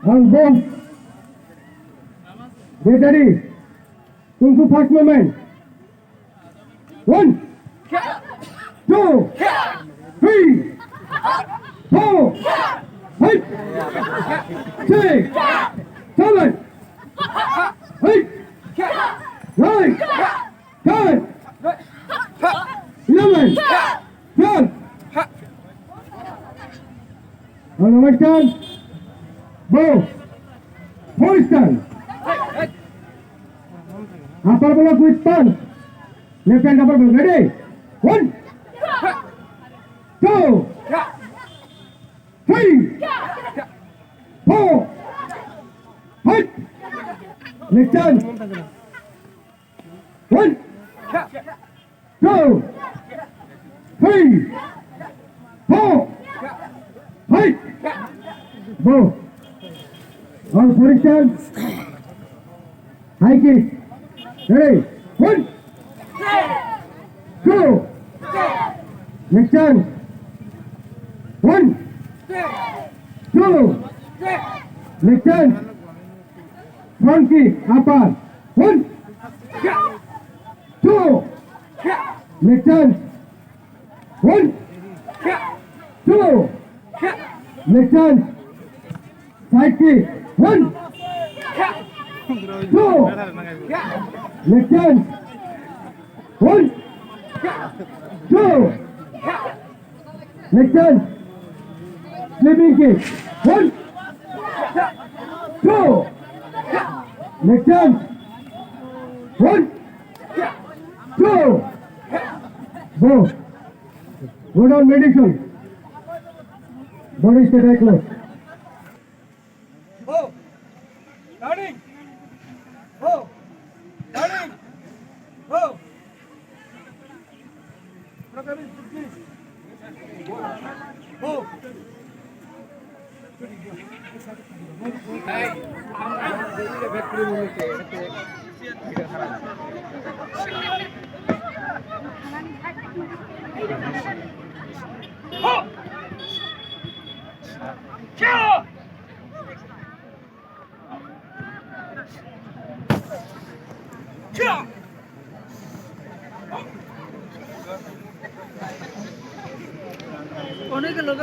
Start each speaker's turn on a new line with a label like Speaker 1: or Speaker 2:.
Speaker 1: On boom. Get ready. Kung Fu fast movement. 1, 2, 3, 4, 5, 6, 7, 8, 9, 10, 11, 12. On the right hand, bow, full stand. Upper block with punch. Left hand upper block. Ready? 1, 2, 3, 4, 5. Next hand. 1, 2, 3, 4, 5. Bow. All positions. High kick. Ready? 1, 2. Next turn. 1, 2. Next turn. Front kick. Upper. 1, 2. Next turn. 1, 2. Next turn. Side kick. 1, 2. Next turn. 1, 2. Next turn. Slipping kick. 1, 2. Next turn. 1, 2. Go. Go down meditation. Body stay very close.
Speaker 2: Go. Starting. Go. Starting. Go. Go. Hey.
Speaker 3: অনেক লোক